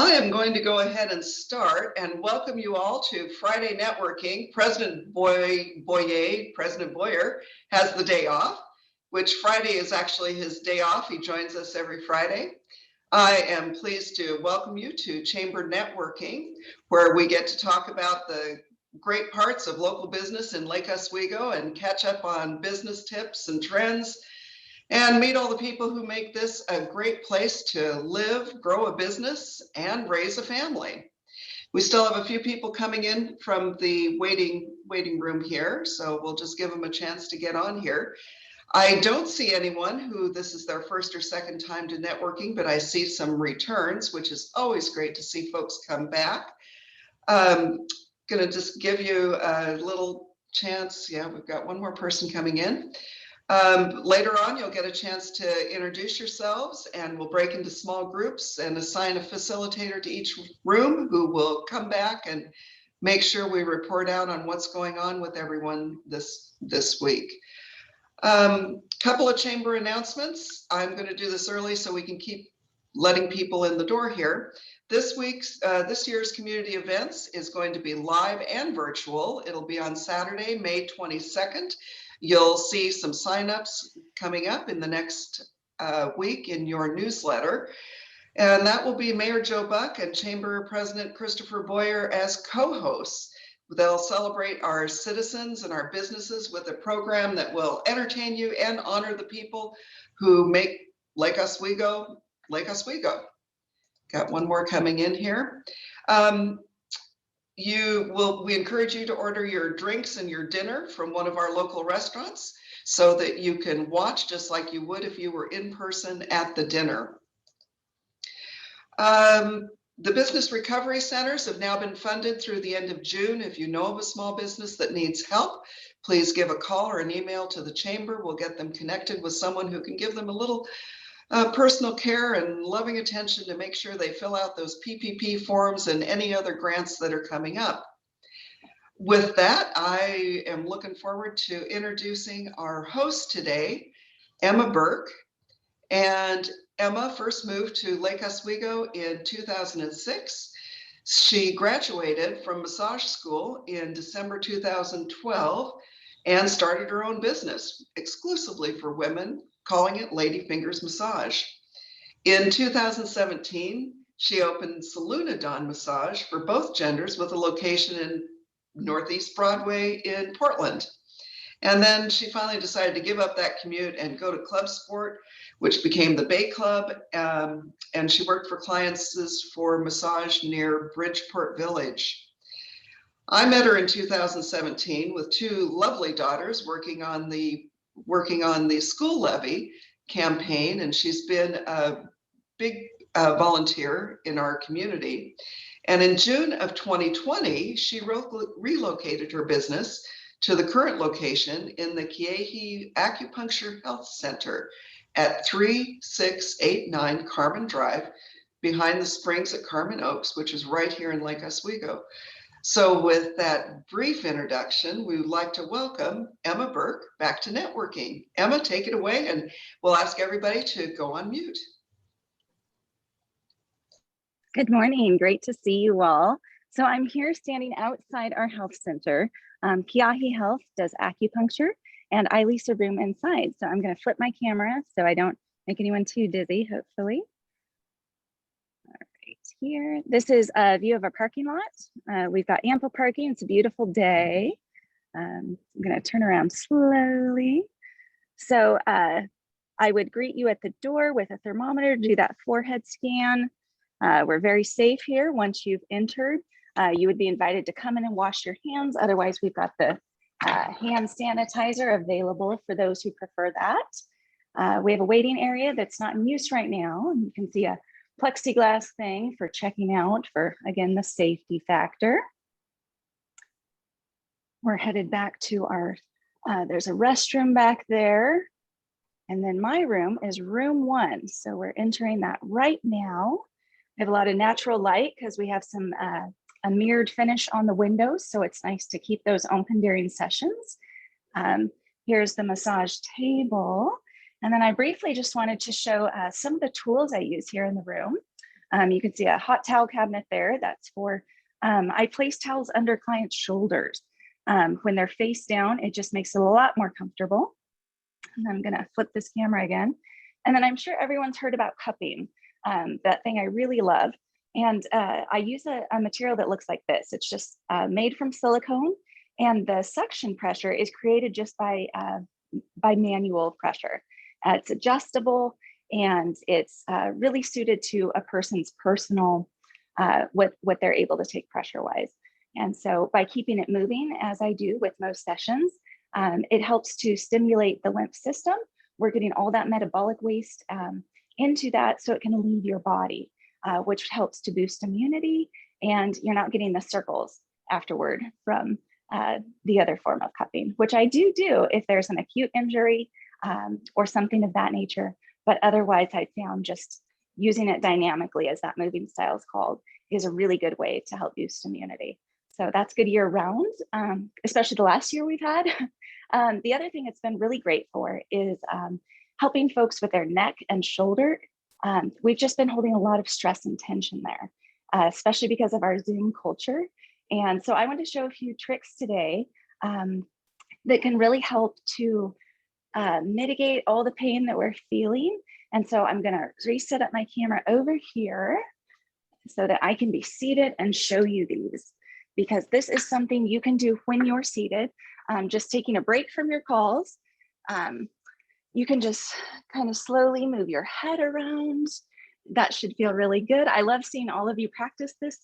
I am going to go ahead and start and welcome you all to Friday Networking. President Boyer has the day off, which Friday is actually his day off. He joins us every Friday. I am pleased to welcome you to Chamber Networking, where we get to talk about the great parts of local business in Lake Oswego and catch up on business tips and trends and meet all the people who make this a great place to live, grow a business, and raise a family. We still have a few people coming in from the waiting room here, so we'll just give them a chance to get on here. I don't see anyone who this is their first or second time to networking, but I see some returns, which is always great to see folks come back. Gonna just give you a little chance. Yeah, we've got one more person coming in. Later on, you'll get a chance to introduce yourselves, and we'll break into small groups and assign a facilitator to each room who will come back and make sure we report out on what's going on with everyone this week. Couple of chamber announcements. I'm going to do this early so we can keep letting people in the door here. This year's community events is going to be live and virtual. It'll be on Saturday, May 22nd. You'll see some signups coming up in the next week in your newsletter. And that will be Mayor Joe Buck and Chamber President Christopher Boyer as co-hosts. They'll celebrate our citizens and our businesses with a program that will entertain you and honor the people who make Lake Oswego, Lake Oswego. Got one more coming in here. We encourage you to order your drinks and your dinner from one of our local restaurants so that you can watch just like you would if you were in person at the dinner. The business recovery centers have now been funded through the end of June. If you know of a small business that needs help, please give a call or an email to the chamber. We'll get them connected with someone who can give them a little personal care and loving attention to make sure they fill out those PPP forms and any other grants that are coming up. With that, I am looking forward to introducing our host today, Emma Burke. And Emma first moved to Lake Oswego in 2006. She graduated from massage school in December 2012 and started her own business exclusively for women, calling it Lady Fingers Massage. In 2017, she opened Seluna Dawn Massage for both genders with a location in Northeast Broadway in Portland. And then she finally decided to give up that commute and go to Club Sport, which became the Bay Club. And she worked for clients for massage near Bridgeport Village. I met her in 2017 with two lovely daughters working on the school levy campaign, and she's been a big volunteer in our community. And in June of 2020, she relocated her business to the current location in the Kiehi Acupuncture Health Center at 3689 Carmen Drive, behind the springs at Carmen Oaks, which is right here in Lake Oswego. So with that brief introduction, we would like to welcome Emma Burke back to networking. Emma, take it away, and we'll ask everybody to go on mute. Good morning, great to see you all. So I'm here standing outside our health center. Kiehi Health does acupuncture, and I lease a room inside. So I'm gonna flip my camera so I don't make anyone too dizzy, hopefully. Here. This is a view of our parking lot. We've got ample parking. It's a beautiful day. I'm going to turn around slowly. So I would greet you at the door with a thermometer, do that forehead scan. We're very safe here. Once you've entered, you would be invited to come in and wash your hands. Otherwise, we've got the hand sanitizer available for those who prefer that. We have a waiting area that's not in use right now. You can see a plexiglass thing for checking out for, again, the safety factor. We're headed back to our, there's a restroom back there. And then my room is room 1. So we're entering that right now. We have a lot of natural light because we have some a mirrored finish on the windows. So it's nice to keep those open during sessions. Here's the massage table. And then I briefly just wanted to show some of the tools I use here in the room. You can see a hot towel cabinet there. That's for, I place towels under clients' shoulders. When they're face down, it just makes it a lot more comfortable. And I'm gonna flip this camera again. And then I'm sure everyone's heard about cupping, that thing I really love. And I use a material that looks like this. It's just made from silicone, and the suction pressure is created just by manual pressure. It's adjustable, and it's really suited to a person's personal, what they're able to take pressure-wise. And so by keeping it moving, as I do with most sessions, it helps to stimulate the lymph system. We're getting all that metabolic waste into that so it can leave your body, which helps to boost immunity, and you're not getting the circles afterward from the other form of cupping, which I do if there's an acute injury or something of that nature. But otherwise, I found just using it dynamically, as that moving style is called, is a really good way to help boost immunity. So that's good year round, especially the last year we've had. The other thing it's been really great for is helping folks with their neck and shoulder. We've just been holding a lot of stress and tension there, especially because of our Zoom culture. And so I want to show a few tricks today that can really help to mitigate all the pain that we're feeling. And so I'm going to reset up my camera over here so that I can be seated and show you these, because this is something you can do when you're seated, just taking a break from your calls. You can just kind of slowly move your head around. That should feel really good. I love seeing all of you practice this.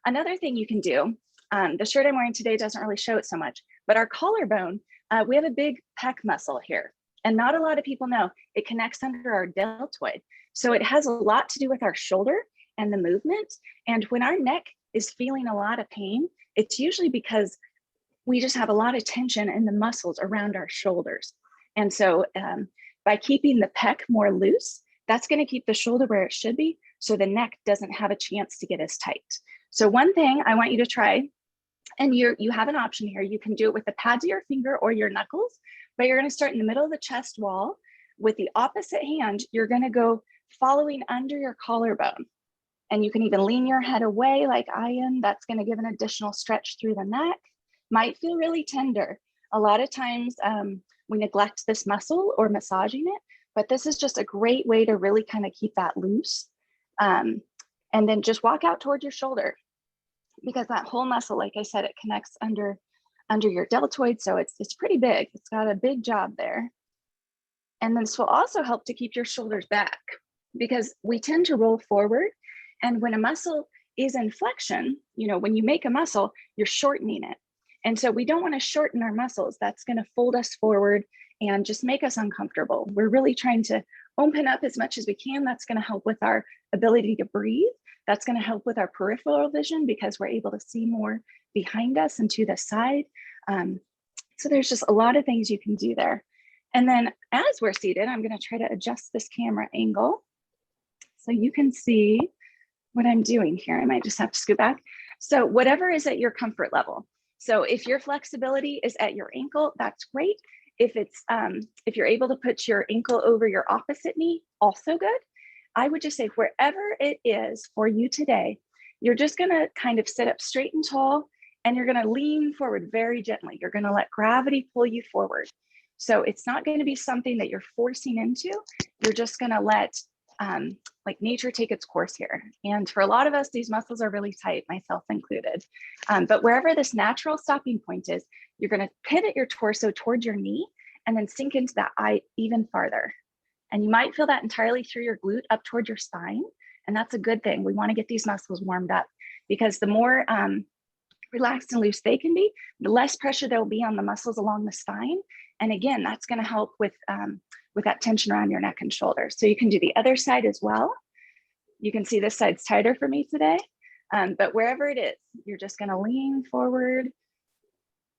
Another thing you can do, the shirt I'm wearing today doesn't really show it so much, but our collarbone, we have a big pec muscle here, and not a lot of people know it connects under our deltoid. So it has a lot to do with our shoulder and the movement. And when our neck is feeling a lot of pain, it's usually because we just have a lot of tension in the muscles around our shoulders. And so by keeping the pec more loose, that's going to keep the shoulder where it should be, so the neck doesn't have a chance to get as tight. So one thing I want you to try, and you have an option here, you can do it with the pads of your finger or your knuckles, but you're going to start in the middle of the chest wall. With the opposite hand, you're going to go following under your collarbone. And you can even lean your head away like I am. That's going to give an additional stretch through the neck. Might feel really tender. A lot of times we neglect this muscle or massaging it, but this is just a great way to really kind of keep that loose. And then just walk out towards your shoulder, because that whole muscle, like I said, it connects under your deltoid. So it's pretty big. It's got a big job there. And then this will also help to keep your shoulders back, because we tend to roll forward. And when a muscle is in flexion, when you make a muscle, you're shortening it. And so we don't want to shorten our muscles. That's going to fold us forward and just make us uncomfortable. We're really trying to open up as much as we can. That's going to help with our ability to breathe. That's going to help with our peripheral vision, because we're able to see more behind us and to the side. So there's just a lot of things you can do there. And then as we're seated, I'm going to try to adjust this camera angle so you can see what I'm doing here. I might just have to scoot back. So whatever is at your comfort level. So if your flexibility is at your ankle, that's great. If you're able to put your ankle over your opposite knee, also good. I would just say wherever it is for you today, you're just going to kind of sit up straight and tall, and you're going to lean forward very gently. You're going to let gravity pull you forward. So it's not going to be something that you're forcing into. You're just going to let like nature take its course here. And for a lot of us, these muscles are really tight, myself included. But wherever this natural stopping point is, you're going to pivot your torso towards your knee and then sink into that eye even farther. And you might feel that entirely through your glute up toward your spine. And that's a good thing. We want to get these muscles warmed up, because the more relaxed and loose they can be, the less pressure there will be on the muscles along the spine. And again, that's going to help with that tension around your neck and shoulders. So you can do the other side as well. You can see this side's tighter for me today, but wherever it is, you're just going to lean forward.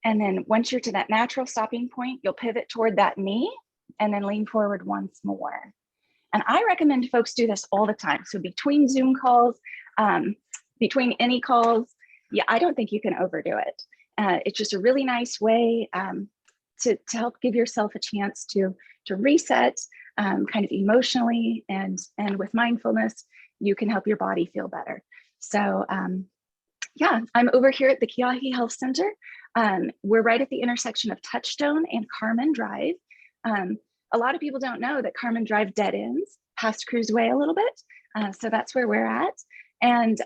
And then once you're to that natural stopping point, you'll pivot toward that knee and then lean forward once more. And I recommend folks do this all the time. So between Zoom calls, between any calls, yeah, I don't think you can overdo it. It's just a really nice way to help give yourself a chance to reset, kind of emotionally and with mindfulness, you can help your body feel better. So yeah, I'm over here at the Keahi Health Center. We're right at the intersection of Touchstone and Carmen Drive. A lot of people don't know that Carmen Drive dead ends past Cruise Way a little bit. So that's where we're at. And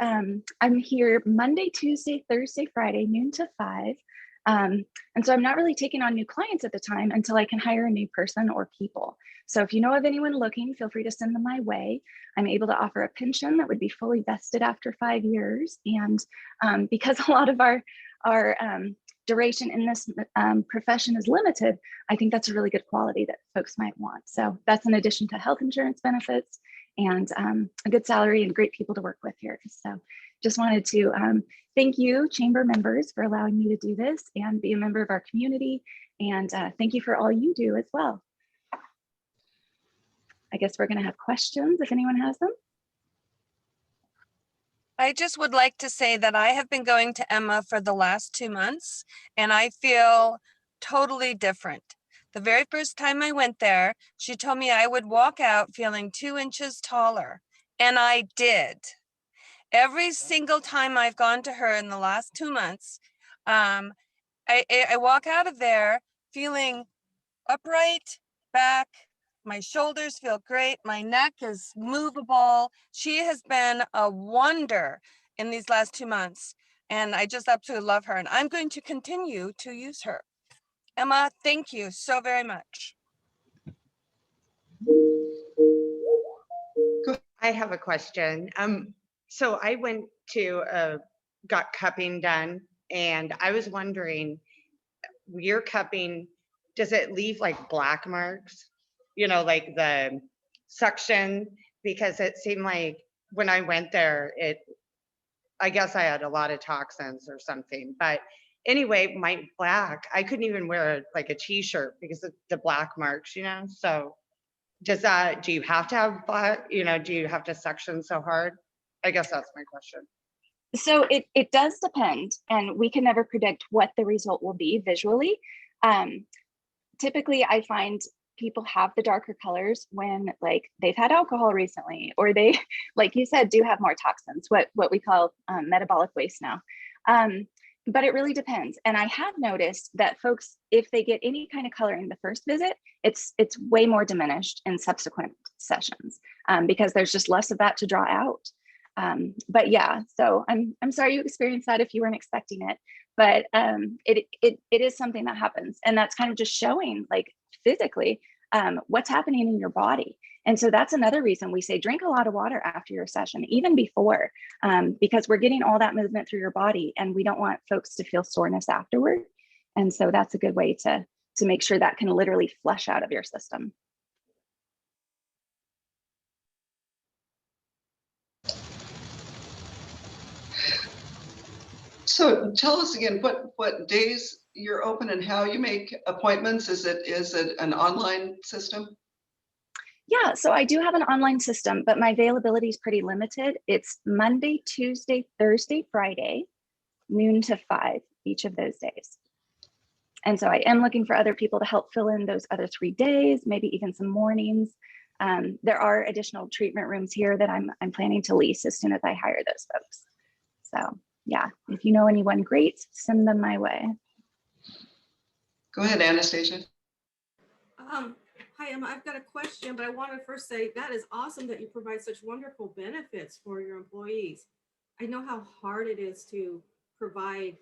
I'm here Monday, Tuesday, Thursday, Friday, noon to 5. And so I'm not really taking on new clients at the time until I can hire a new person or people. So if you know of anyone looking, feel free to send them my way. I'm able to offer a pension that would be fully vested after 5 years. And because a lot of our duration in this profession is limited, I think that's a really good quality that folks might want. So that's in addition to health insurance benefits and a good salary and great people to work with here. So just wanted to thank you, chamber members, for allowing me to do this and be a member of our community. And thank you for all you do as well. I guess we're going to have questions if anyone has them. I just would like to say that I have been going to Emma for the last 2 months, and I feel totally different. The very first time I went there, she told me I would walk out feeling 2 inches taller, and I did. Every single time I've gone to her in the last 2 months, I walk out of there feeling upright, back, my shoulders feel great, my neck is movable. She has been a wonder in these last 2 months, and I just absolutely love her, and I'm going to continue to use her. Emma, thank you so very much. I have a question. So I went to got cupping done, and I was wondering, your cupping, does it leave like black marks? You know, like the suction, because it seemed like when I went there, I guess I had a lot of toxins or something. But anyway, my black, I couldn't even wear like a t-shirt because of the black marks, you know? So do you have to have black, you know, do you have to suction so hard? I guess that's my question. So it does depend, and we can never predict what the result will be visually. Typically, I find people have the darker colors when like they've had alcohol recently, or they, like you said, do have more toxins, what we call metabolic waste now. But it really depends. And I have noticed that folks, if they get any kind of coloring the first visit, it's way more diminished in subsequent sessions because there's just less of that to draw out. But yeah, so I'm sorry you experienced that if you weren't expecting it, but it is something that happens, and that's kind of just showing like physically what's happening in your body. And so that's another reason we say drink a lot of water after your session, even before, because we're getting all that movement through your body, and we don't want folks to feel soreness afterward. And so that's a good way to make sure that can literally flush out of your system. So tell us again what days you're open and how you make appointments. Is it an online system? Yeah, so I do have an online system, but my availability is pretty limited. It's Monday, Tuesday, Thursday, Friday, noon to 5 each of those days. And so I am looking for other people to help fill in those other 3 days, maybe even some mornings. There are additional treatment rooms here that I'm planning to lease as soon as I hire those folks. So yeah, if you know anyone great, send them my way. Go ahead, Anastasia. Hi, Emma. I've got a question, but I want to first say that is awesome that you provide such wonderful benefits for your employees. I know how hard it is to provide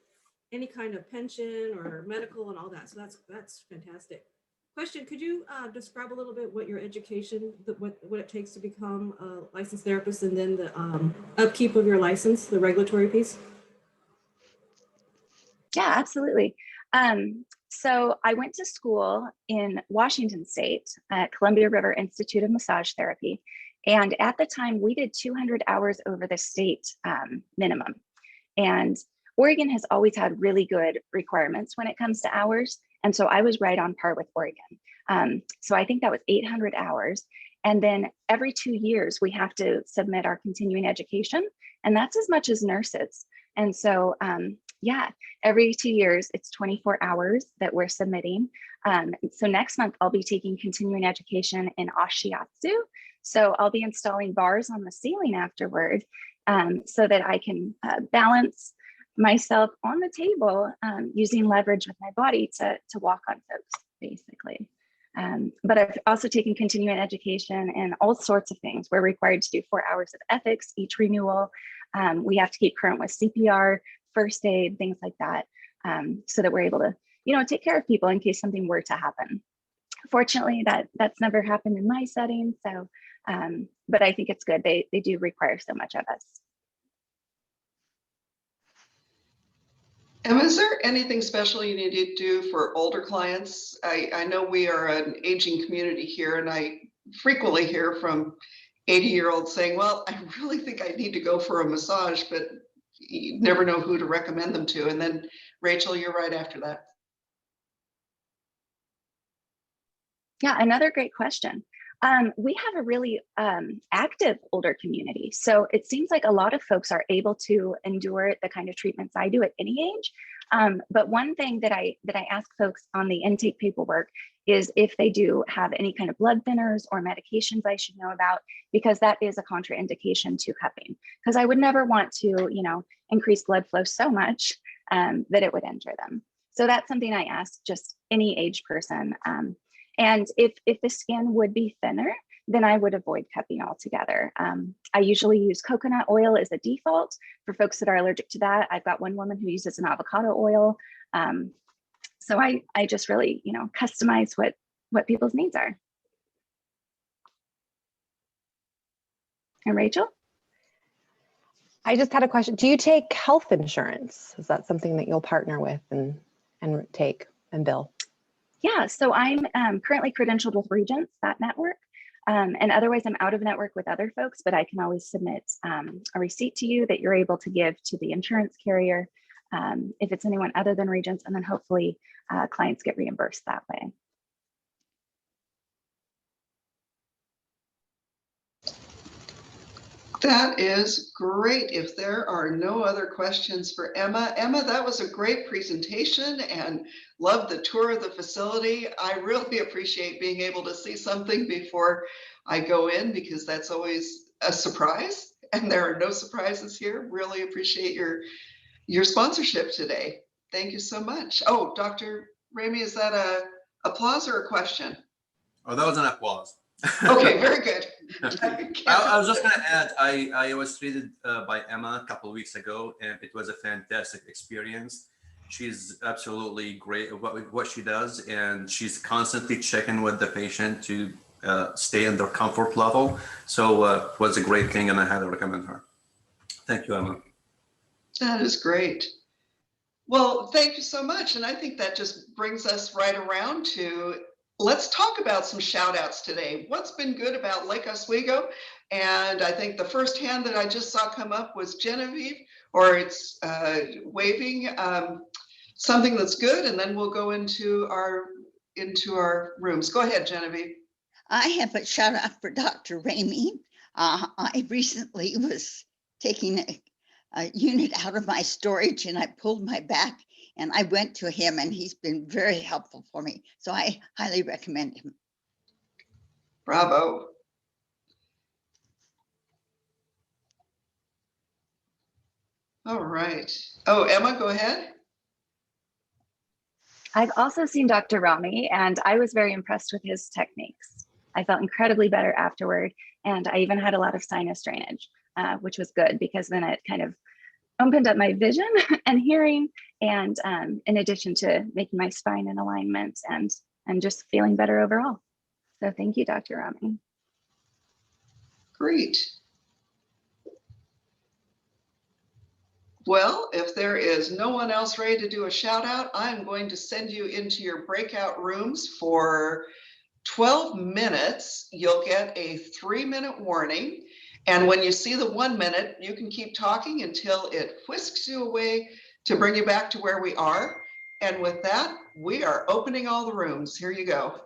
any kind of pension or medical and all that. So that's fantastic. Question, could you describe a little bit what your education, what it takes to become a licensed therapist, and then the upkeep of your license, the regulatory piece? Yeah, absolutely. So I went to school in Washington State at Columbia River Institute of Massage Therapy. And at the time we did 200 hours over the state minimum. And Oregon has always had really good requirements when it comes to hours. And so I was right on par with Oregon. So I think that was 800 hours. And then every 2 years we have to submit our continuing education. And that's as much as nurses. And so Yeah, every 2 years, it's 24 hours that we're submitting. So next month, I'll be taking continuing education in Oshiatsu. So I'll be installing bars on the ceiling afterward, so that I can balance myself on the table, using leverage with my body to walk on folks, basically. But I've also taken continuing education and all sorts of things. We're required to do 4 hours of ethics each renewal. We have to keep current with CPR, first aid, things like that, so that we're able to, take care of people in case something were to happen. Fortunately, that's never happened in my setting. So, but I think it's good. They do require so much of us. Emma, is there anything special you need to do for older clients? I know we are an aging community here, and I frequently hear from 80-year-olds saying, well, I really think I need to go for a massage, but you never know who to recommend them to. And then Rachel, you're right after that. Yeah, another great question. We have a really active older community. So it seems like a lot of folks are able to endure the kind of treatments I do at any age. But one thing that I ask folks on the intake paperwork is if they do have any kind of blood thinners or medications I should know about, because that is a contraindication to cupping. Because I would never want to, increase blood flow so much that it would injure them. So that's something I ask just any age person. And if the skin would be thinner, then I would avoid cupping altogether. I usually use coconut oil as a default. For folks that are allergic to that, I've got one woman who uses an avocado oil. So I just really, customize what people's needs are. And Rachel? I just had a question. Do you take health insurance? Is that something that you'll partner with and take and bill? Yeah, so I'm currently credentialed with Regents, that network. And otherwise, I'm out of network with other folks, but I can always submit a receipt to you that you're able to give to the insurance carrier if it's anyone other than Regents, and then hopefully clients get reimbursed that way. That is great. If there are no other questions for Emma, that was a great presentation and loved the tour of the facility. I really appreciate being able to see something before I go in, because that's always a surprise, and there are no surprises here. Really appreciate your sponsorship today. Thank you so much. Oh, Dr. Ramey, is that a applause or a question? Oh, that was an applause. Okay, very good. I was just going to add, I was treated by Emma a couple of weeks ago, and it was a fantastic experience. She's absolutely great at what she does, and she's constantly checking with the patient to stay in their comfort level. So it was a great thing, and I highly recommend her. Thank you, Emma. That is great. Well, thank you so much. And I think that just brings us right around to, let's talk about some shout outs today. What's been good about Lake Oswego? And I think the first hand that I just saw come up was Genevieve, or it's waving something that's good. And then we'll go into our rooms. Go ahead, Genevieve. I have a shout out for Dr. Ramey. I recently was taking a unit out of my storage, and I pulled my back, and I went to him, and he's been very helpful for me. So I highly recommend him. Bravo. All right. Oh, Emma, go ahead. I've also seen Dr. Romney, and I was very impressed with his techniques. I felt incredibly better afterward, and I even had a lot of sinus drainage, which was good, because then it kind of opened up my vision and hearing, and in addition to making my spine in alignment and just feeling better overall. So thank you, Dr. Romney. Great. Well, if there is no one else ready to do a shout out, I'm going to send you into your breakout rooms for 12 minutes. You'll get a 3-minute warning. And when you see the 1 minute, you can keep talking until it whisks you away to bring you back to where we are. And with that, we are opening all the rooms. Here you go.